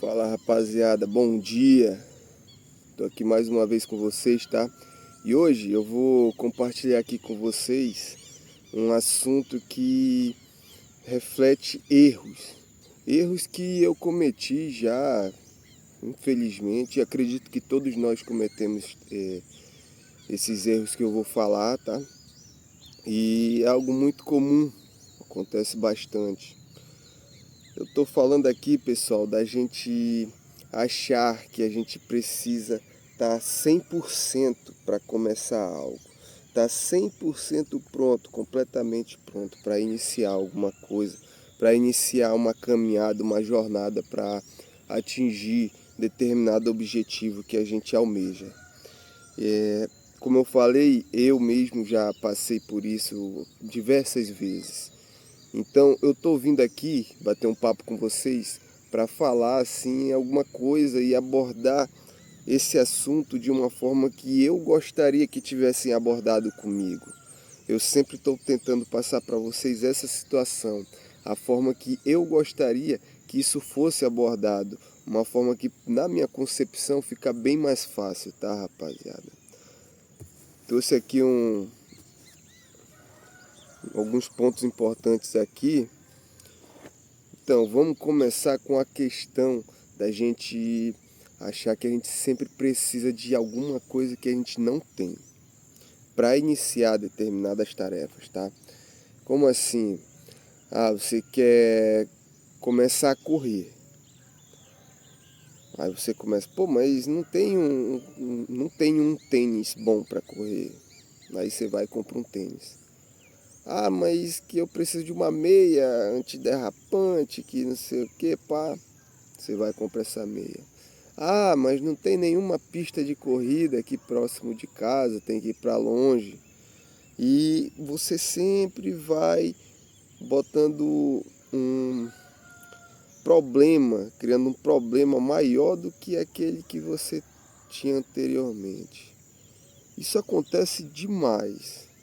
Fala, rapaziada, bom dia. Tô aqui mais uma vez com vocês, tá? E hoje eu vou compartilhar aqui com vocês um assunto que reflete erros que eu cometi já, infelizmente, e acredito que todos nós cometemos esses erros que eu vou falar, tá? E é algo muito comum, acontece bastante. Eu tô falando aqui, pessoal, da gente achar que a gente precisa estar 100% para começar algo. Tá 100% pronto, completamente pronto para iniciar alguma coisa, para iniciar uma caminhada, uma jornada para atingir determinado objetivo que a gente almeja. Como eu falei, eu mesmo já passei por isso diversas vezes. Então eu tô vindo aqui bater um papo com vocês para falar assim alguma coisa e abordar esse assunto de uma forma que eu gostaria que tivessem abordado comigo. Eu sempre estou tentando passar para vocês essa situação, a forma que eu gostaria que isso fosse abordado, uma forma que na minha concepção fica bem mais fácil, tá, rapaziada? Trouxe aqui alguns pontos importantes aqui. Então, vamos começar com a questão da gente achar que a gente sempre precisa de alguma coisa que a gente não tem para iniciar determinadas tarefas, tá? Como assim? Você quer começar a correr. Aí você começa, mas não tem um tênis bom para correr. Aí você vai e compra um tênis. Mas que eu preciso de uma meia antiderrapante, que não sei o que, pá. Você vai comprar essa meia. Mas não tem nenhuma pista de corrida aqui próximo de casa, tem que ir para longe. E você sempre vai botando um problema, criando um problema maior do que aquele que você tinha anteriormente. Isso acontece demais.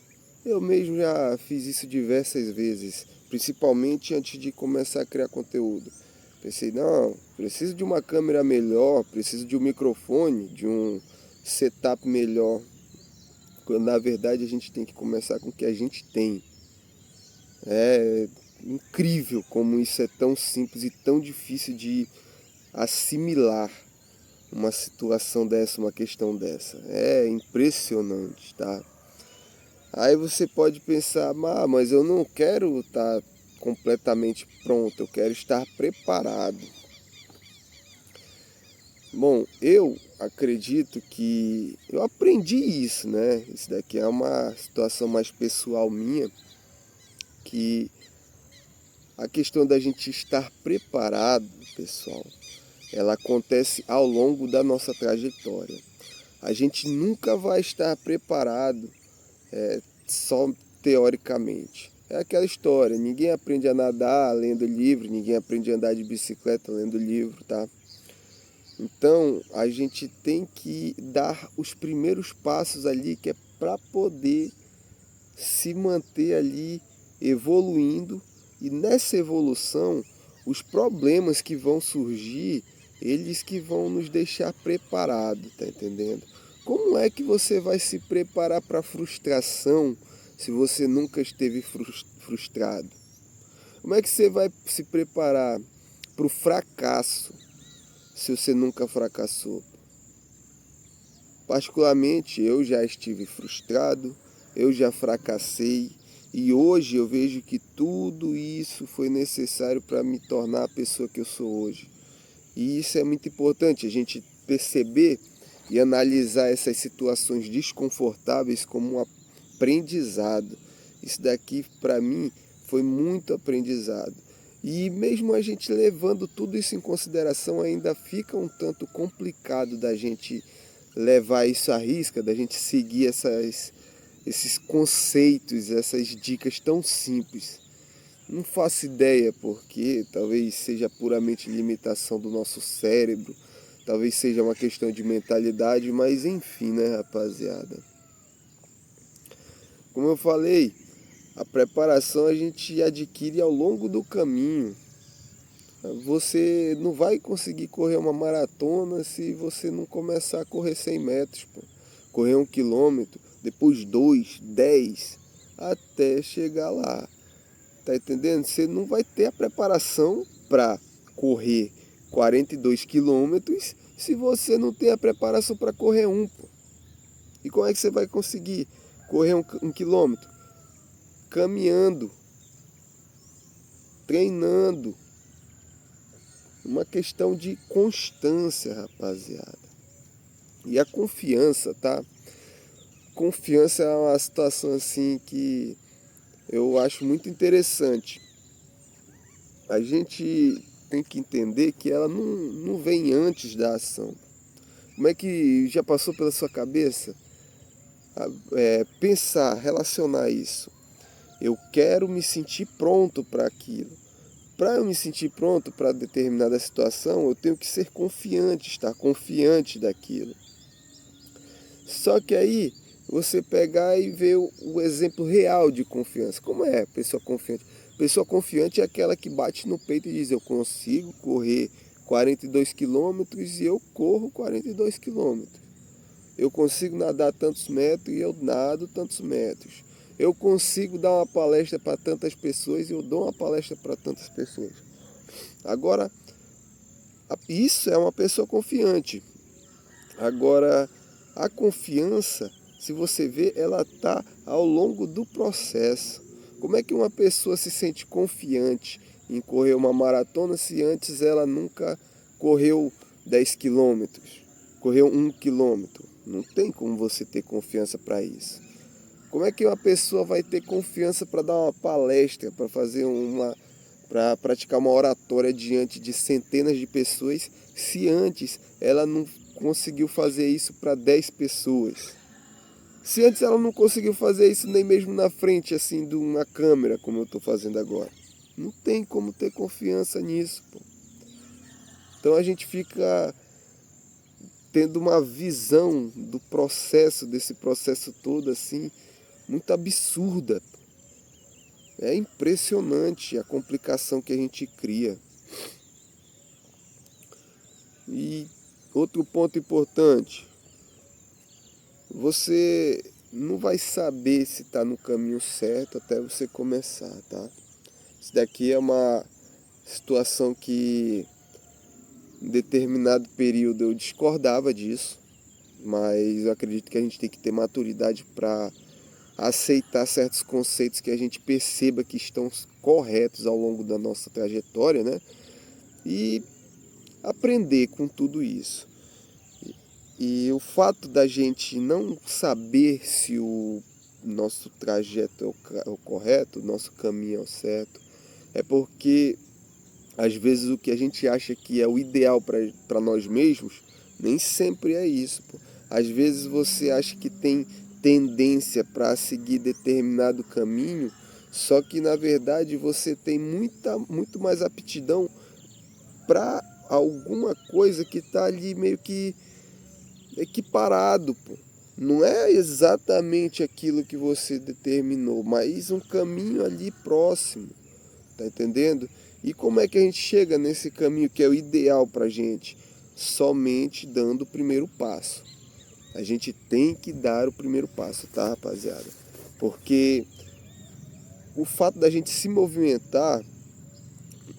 Eu mesmo já fiz isso diversas vezes, principalmente antes de começar a criar conteúdo. Pensei, não, preciso de uma câmera melhor, preciso de um microfone, de um setup melhor. Quando na verdade a gente tem que começar com o que a gente tem. É incrível como isso é tão simples e tão difícil de assimilar uma situação dessa, uma questão dessa. É impressionante, tá? Aí você pode pensar, mas eu não quero estar completamente pronto, eu quero estar preparado. Bom, eu acredito que eu aprendi isso, né? Isso daqui é uma situação mais pessoal minha, que a questão da gente estar preparado, pessoal, ela acontece ao longo da nossa trajetória. A gente nunca vai estar preparado só teoricamente. É aquela história, ninguém aprende a nadar lendo livro, ninguém aprende a andar de bicicleta lendo livro, tá? Então, a gente tem que dar os primeiros passos ali, que é para poder se manter ali evoluindo, e nessa evolução, os problemas que vão surgir, eles que vão nos deixar preparados, tá entendendo? Como é que você vai se preparar para a frustração se você nunca esteve frustrado? Como é que você vai se preparar para o fracasso se você nunca fracassou? Particularmente, eu já estive frustrado, eu já fracassei, e hoje eu vejo que tudo isso foi necessário para me tornar a pessoa que eu sou hoje. E isso é muito importante, a gente perceber e analisar essas situações desconfortáveis como um aprendizado. Isso daqui, para mim, foi muito aprendizado. E mesmo a gente levando tudo isso em consideração, ainda fica um tanto complicado da gente levar isso à risca, da gente seguir esses conceitos, essas dicas tão simples. Não faço ideia porque talvez seja puramente limitação do nosso cérebro, talvez seja uma questão de mentalidade, mas enfim, né, rapaziada? Como eu falei, a preparação a gente adquire ao longo do caminho. Você não vai conseguir correr uma maratona se você não começar a correr 100 metros, pô. Correr 1 quilômetro, depois 2, 10, até chegar lá. Tá entendendo? Você não vai ter a preparação para correr 42 quilômetros se você não tem a preparação para correr um, pô. E como é que você vai conseguir correr 1 quilômetro? Caminhando, treinando. Uma questão de constância, rapaziada. E a confiança, tá? Confiança é uma situação assim que eu acho muito interessante. A gente tem que entender que ela não vem antes da ação. Como é que já passou pela sua cabeça pensar, relacionar isso? Eu quero me sentir pronto para aquilo. Para eu me sentir pronto para determinada situação, eu tenho que ser confiante, estar confiante daquilo. Só que aí você pegar e ver o exemplo real de confiança. Como é pessoa confiante? Pessoa confiante é aquela que bate no peito e diz: eu consigo correr 42 quilômetros e eu corro 42 quilômetros. Eu consigo nadar tantos metros e eu nado tantos metros. Eu consigo dar uma palestra para tantas pessoas e eu dou uma palestra para tantas pessoas. Agora, isso é uma pessoa confiante. Agora, a confiança, se você vê, ela está ao longo do processo. Como é que uma pessoa se sente confiante em correr uma maratona se antes ela nunca correu 10 quilômetros, correu 1 quilômetro? Não tem como você ter confiança para isso. Como é que uma pessoa vai ter confiança para dar uma palestra, para praticar uma oratória diante de centenas de pessoas, se antes ela não conseguiu fazer isso para 10 pessoas? Se antes ela não conseguiu fazer isso nem mesmo na frente assim de uma câmera, como eu estou fazendo agora. Não tem como ter confiança nisso, pô. Então a gente fica tendo uma visão do processo, desse processo todo assim, muito absurda. É impressionante a complicação que a gente cria. E outro ponto importante, você não vai saber se está no caminho certo até você começar, tá? Isso daqui é uma situação que em determinado período eu discordava disso, mas eu acredito que a gente tem que ter maturidade para aceitar certos conceitos que a gente perceba que estão corretos ao longo da nossa trajetória, né? E aprender com tudo isso. E o fato da gente não saber se o nosso trajeto é o correto, o nosso caminho é o certo, é porque às vezes o que a gente acha que é o ideal para nós mesmos, nem sempre é isso, pô. Às vezes você acha que tem tendência para seguir determinado caminho, só que na verdade você tem muito mais aptidão para alguma coisa que está ali meio que equiparado, pô. Não é exatamente aquilo que você determinou, mas um caminho ali próximo, tá entendendo? E como é que a gente chega nesse caminho que é o ideal pra gente? Somente dando o primeiro passo. A gente tem que dar o primeiro passo, tá, rapaziada? Porque o fato da gente se movimentar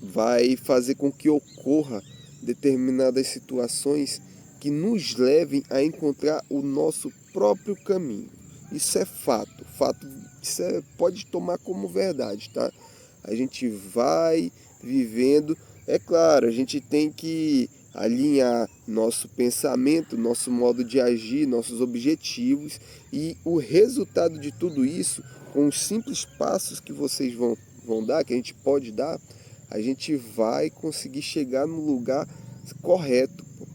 vai fazer com que ocorra determinadas situações que nos levem a encontrar o nosso próprio caminho. Isso é fato. Isso pode tomar como verdade, tá? A gente vai vivendo. É claro, a gente tem que alinhar nosso pensamento, nosso modo de agir, nossos objetivos e o resultado de tudo isso, com os simples passos que vocês vão dar, que a gente pode dar, a gente vai conseguir chegar no lugar correto. Pô.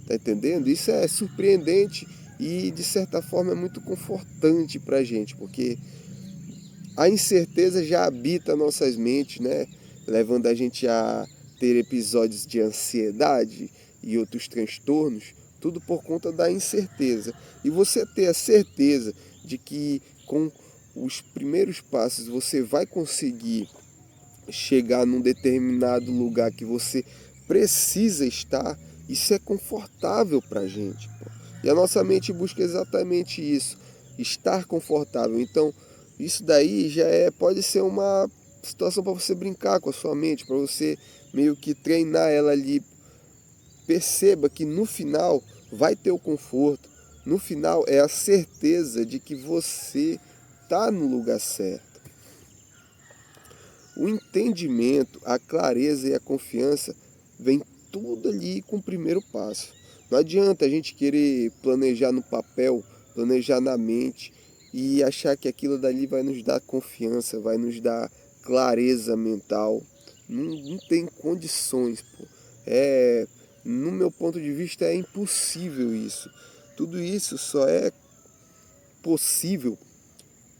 Tá entendendo? Isso é surpreendente e de certa forma é muito confortante pra gente, porque a incerteza já habita nossas mentes, né? Levando a gente a ter episódios de ansiedade e outros transtornos, tudo por conta da incerteza. E você ter a certeza de que com os primeiros passos você vai conseguir chegar num determinado lugar que você precisa estar, isso é confortável para a gente, pô. E a nossa mente busca exatamente isso, estar confortável. Então, isso daí pode ser uma situação para você brincar com a sua mente, para você meio que treinar ela ali. Perceba que no final vai ter o conforto, no final é a certeza de que você está no lugar certo. O entendimento, a clareza e a confiança vem tudo ali com o primeiro passo. Não adianta a gente querer planejar no papel, planejar na mente e achar que aquilo dali vai nos dar confiança, vai nos dar clareza mental. Não tem condições, pô. No meu ponto de vista, é impossível isso. Tudo isso só é possível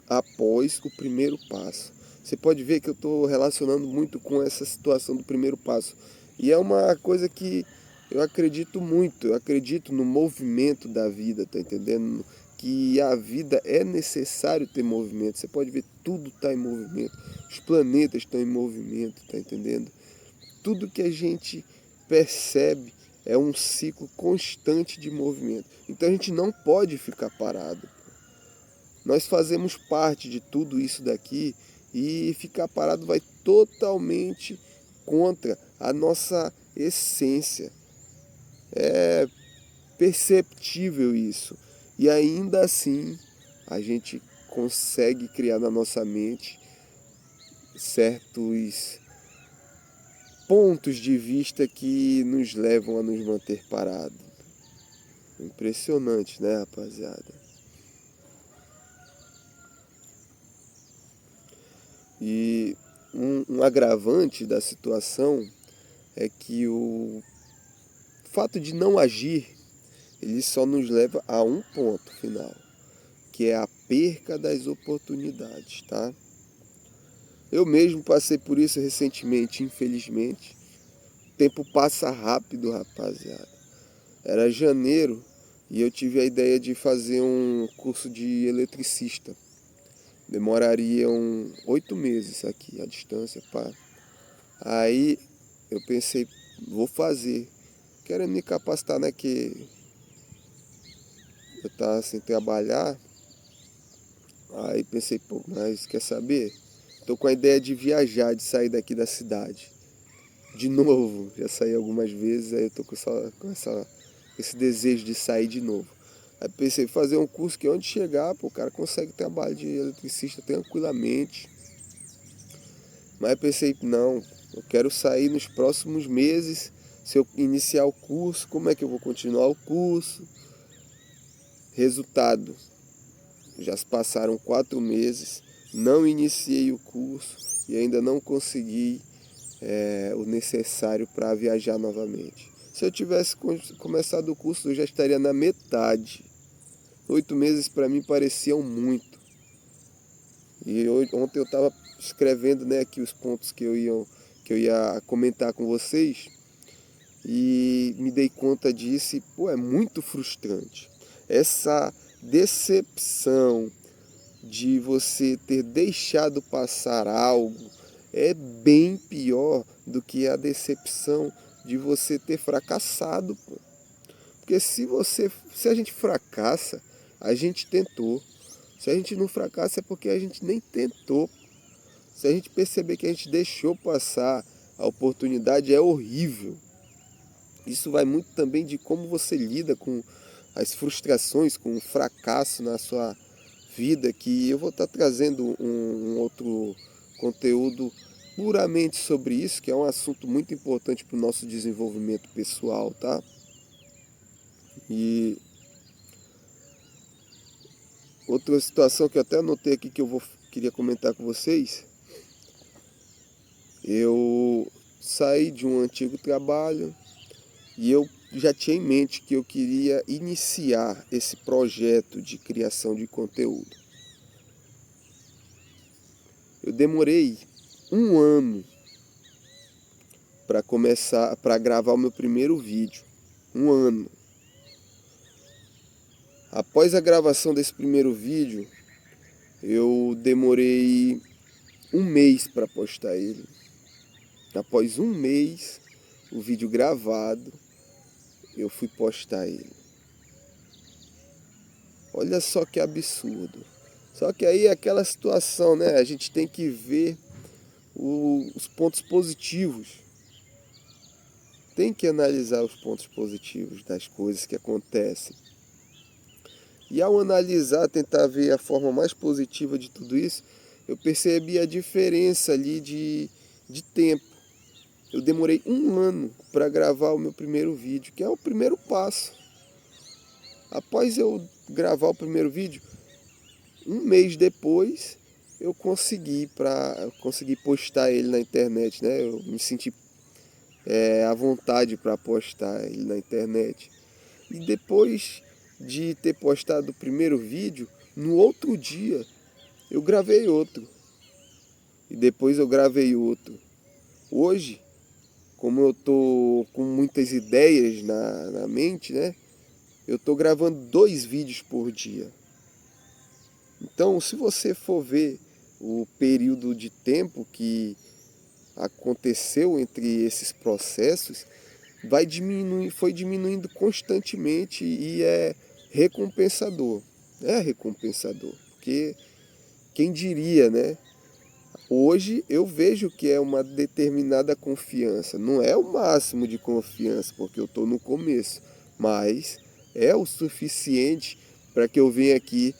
após o primeiro passo. Você pode ver que eu estou relacionando muito com essa situação do primeiro passo. E é uma coisa que eu acredito muito. Eu acredito no movimento da vida, tá entendendo? Que a vida é necessário ter movimento. Você pode ver, tudo está em movimento. Os planetas estão em movimento, tá entendendo? Tudo que a gente percebe é um ciclo constante de movimento. Então a gente não pode ficar parado. Nós fazemos parte de tudo isso daqui e ficar parado vai totalmente contra a nossa essência. É perceptível isso. E ainda assim, a gente consegue criar na nossa mente certos pontos de vista que nos levam a nos manter parados. Impressionante, né, rapaziada? E um agravante da situação é que o fato de não agir, ele só nos leva a um ponto final, que é a perca das oportunidades, tá? Eu mesmo passei por isso recentemente, infelizmente. O tempo passa rápido, rapaziada. Era janeiro e eu tive a ideia de fazer um curso de eletricista. Demorariam 8 meses aqui, a distância, pá. Aí eu pensei, vou fazer. Quero me capacitar, né? Que eu tava sem trabalhar. Aí pensei, pô, mas quer saber? Tô com a ideia de viajar, de sair daqui da cidade. De novo, já saí algumas vezes, aí eu tô com esse desejo de sair de novo. Aí pensei, fazer um curso que onde chegar, pô, o cara consegue trabalho de eletricista tranquilamente. Mas pensei, não, eu quero sair nos próximos meses. Se eu iniciar o curso, como é que eu vou continuar o curso? Resultado, já se passaram 4 meses, não iniciei o curso e ainda não consegui o necessário para viajar novamente. Se eu tivesse começado o curso, eu já estaria na metade. 8 meses para mim pareciam muito. E ontem eu estava escrevendo, né, aqui os pontos que eu ia comentar com vocês e me dei conta disso e, pô, é muito frustrante. Essa decepção de você ter deixado passar algo é bem pior do que a decepção de você ter fracassado, pô. Porque se a gente fracassa, a gente tentou. Se a gente não fracassa é porque a gente nem tentou. Se a gente perceber que a gente deixou passar a oportunidade, é horrível. Isso vai muito também de como você lida com as frustrações, com o fracasso na sua vida, que eu vou estar trazendo um outro conteúdo puramente sobre isso, que é um assunto muito importante para o nosso desenvolvimento pessoal, tá? E outra situação que eu até anotei aqui que queria comentar com vocês, eu saí de um antigo trabalho e eu já tinha em mente que eu queria iniciar esse projeto de criação de conteúdo. Eu demorei 1 ano para gravar o meu primeiro vídeo. 1 ano. Após a gravação desse primeiro vídeo, eu demorei 1 mês para postar ele. após um mês, o vídeo gravado, eu fui postar ele. Olha só que absurdo. Só que aí é aquela situação, né? A gente tem que ver os pontos positivos. Tem que analisar os pontos positivos das coisas que acontecem. E ao analisar, tentar ver a forma mais positiva de tudo isso, eu percebi a diferença ali de tempo. Eu demorei 1 ano para gravar o meu primeiro vídeo, que é o primeiro passo. Após eu gravar o primeiro vídeo, um mês depois eu consegui postar ele na internet, né? Eu me senti à vontade para postar ele na internet. E depois de ter postado o primeiro vídeo, no outro dia eu gravei outro. E depois eu gravei outro. Hoje, como eu tô com muitas ideias na mente, né? Eu tô gravando 2 vídeos por dia. Então, se você for ver o período de tempo que aconteceu entre esses processos, foi diminuindo constantemente e é recompensador. É recompensador, porque quem diria, né? Hoje eu vejo que é uma determinada confiança. Não é o máximo de confiança, porque eu estou no começo, mas é o suficiente para que eu venha aqui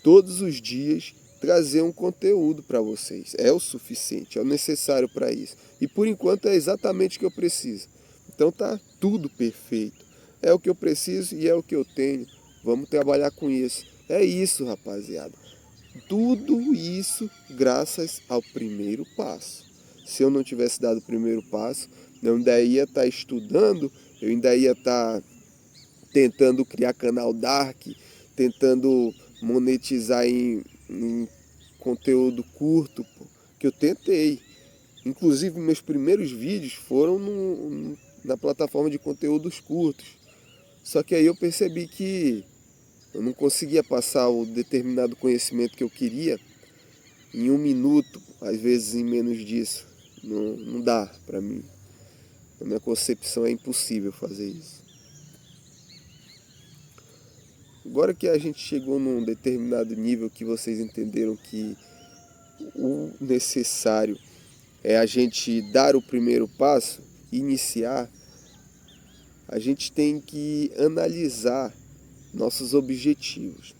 todos os dias trazer um conteúdo para vocês. É o suficiente, é o necessário para isso. E por enquanto é exatamente o que eu preciso. Então tá tudo perfeito. É o que eu preciso e é o que eu tenho. Vamos trabalhar com isso. É isso, rapaziada. Tudo isso graças ao primeiro passo. Se eu não tivesse dado o primeiro passo, eu ainda ia estar estudando, eu ainda ia estar tentando criar canal Dark, tentando monetizar em conteúdo curto, que eu tentei. Inclusive, meus primeiros vídeos foram na plataforma de conteúdos curtos. Só que aí eu percebi que eu não conseguia passar o determinado conhecimento que eu queria em 1 minuto, às vezes em menos disso. Não dá para mim. Na minha concepção é impossível fazer isso. Agora que a gente chegou num determinado nível que vocês entenderam que o necessário é a gente dar o primeiro passo, iniciar, a gente tem que analisar nossos objetivos.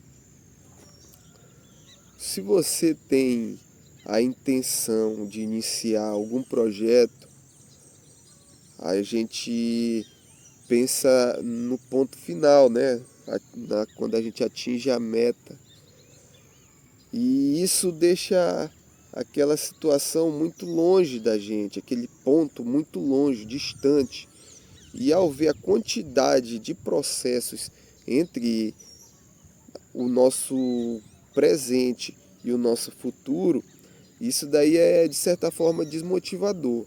Se você tem a intenção de iniciar algum projeto, a gente pensa no ponto final, né? Quando a gente atinge a meta. E isso deixa aquela situação muito longe da gente, aquele ponto muito longe, distante. E ao ver a quantidade de processos entre o nosso presente e o nosso futuro, isso daí é de certa forma desmotivador.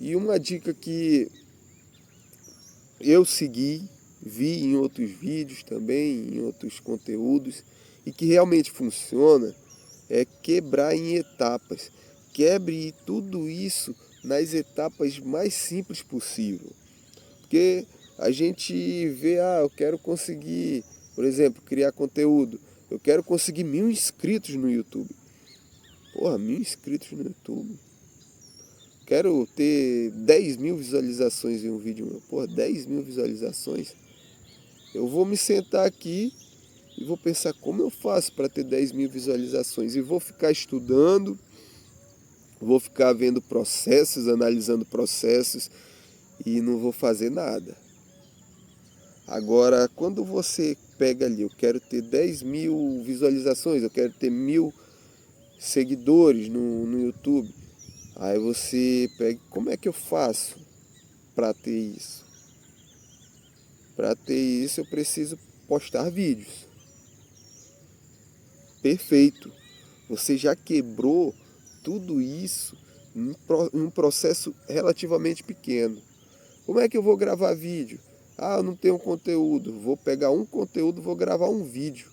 E uma dica que eu segui, vi em outros vídeos também, em outros conteúdos, e que realmente funciona, é quebrar em etapas. Quebre tudo isso nas etapas mais simples possível. Porque a gente vê, eu quero conseguir, por exemplo, criar conteúdo. Eu quero conseguir 1000 inscritos no YouTube. Porra, 1000 inscritos no YouTube. Quero ter 10.000 visualizações em um vídeo meu. Porra, 10.000 visualizações. Eu vou me sentar aqui e vou pensar como eu faço para ter 10.000 visualizações. E vou ficar estudando, vou ficar vendo processos, analisando processos e não vou fazer nada. Agora, quando você pega ali, eu quero ter 10.000 visualizações, eu quero ter 1.000 seguidores no YouTube. Aí você pega, como é que eu faço para ter isso? Para ter isso eu preciso postar vídeos. Perfeito. Você já quebrou tudo isso em um processo relativamente pequeno. Como é que eu vou gravar vídeo? Eu não tenho conteúdo. Vou pegar um conteúdo, vou gravar um vídeo.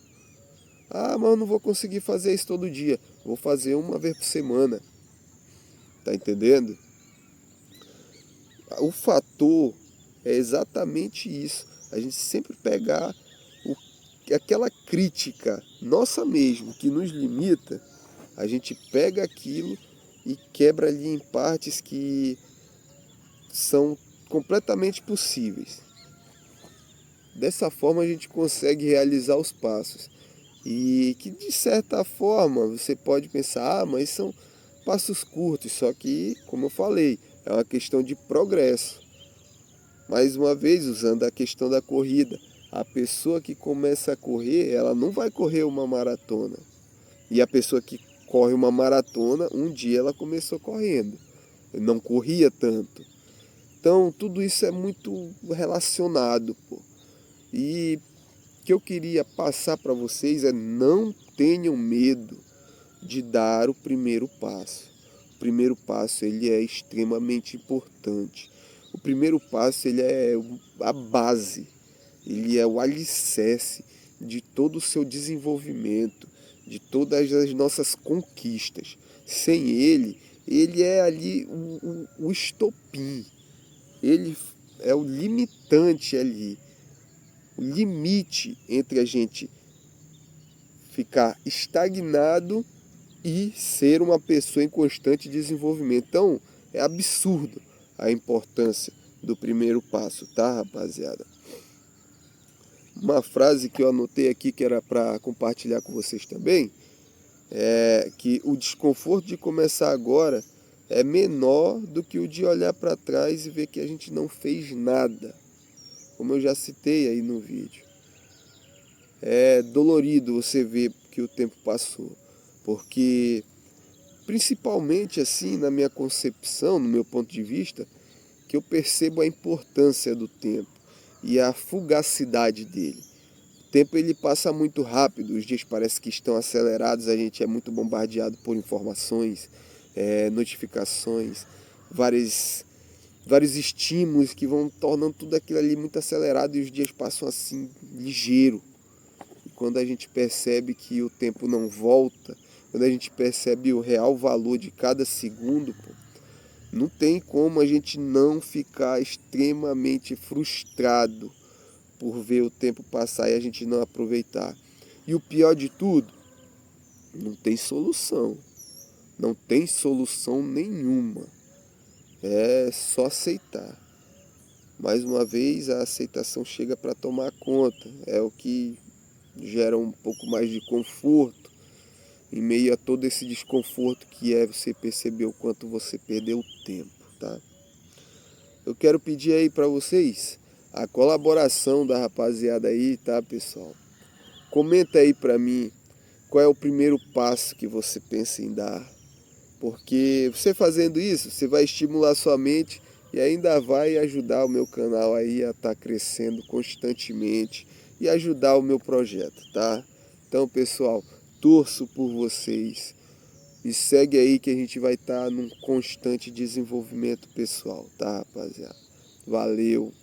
Mas eu não vou conseguir fazer isso todo dia. Vou fazer uma vez por semana. Tá entendendo? O fator é exatamente isso. A gente sempre pegar aquela crítica nossa mesmo, que nos limita, a gente pega aquilo e quebra ali em partes que são completamente possíveis. Dessa forma a gente consegue realizar os passos. E que de certa forma você pode pensar, mas são passos curtos, só que, como eu falei, é uma questão de progresso. Mais uma vez, usando a questão da corrida, a pessoa que começa a correr, ela não vai correr uma maratona. E a pessoa que corre uma maratona, um dia ela começou correndo, não corria tanto. Então, tudo isso é muito relacionado, pô. E o que eu queria passar para vocês é: não tenham medo de dar o primeiro passo. O primeiro passo, ele é extremamente importante. O primeiro passo, ele é a base, ele é o alicerce de todo o seu desenvolvimento, de todas as nossas conquistas. Sem ele, ele é ali o estopim, ele é o limitante ali, o limite entre a gente ficar estagnado e ser uma pessoa em constante desenvolvimento. Então, é absurdo a importância do primeiro passo, tá, rapaziada? Uma frase que eu anotei aqui que era para compartilhar com vocês também é que o desconforto de começar agora é menor do que o de olhar para trás e ver que a gente não fez nada, como eu já citei aí no vídeo. É dolorido você ver que o tempo passou, porque principalmente assim na minha concepção, no meu ponto de vista, que eu percebo a importância do tempo e a fugacidade dele. O tempo ele passa muito rápido, os dias parecem que estão acelerados, a gente é muito bombardeado por informações, notificações, vários estímulos que vão tornando tudo aquilo ali muito acelerado e os dias passam assim ligeiro. E quando a gente percebe que o tempo não volta, quando a gente percebe o real valor de cada segundo, pô, não tem como a gente não ficar extremamente frustrado por ver o tempo passar e a gente não aproveitar. E o pior de tudo, não tem solução. Não tem solução nenhuma. É só aceitar. Mais uma vez, a aceitação chega para tomar conta. É o que gera um pouco mais de conforto em meio a todo esse desconforto que é você perceber o quanto você perdeu tempo, tá? Eu quero pedir aí para vocês a colaboração da rapaziada aí, tá, pessoal? Comenta aí para mim qual é o primeiro passo que você pensa em dar, porque você fazendo isso, você vai estimular sua mente e ainda vai ajudar o meu canal aí a estar crescendo constantemente e ajudar o meu projeto, tá? Então, pessoal, torço por vocês e segue aí que a gente vai estar num constante desenvolvimento pessoal, tá, rapaziada? Valeu!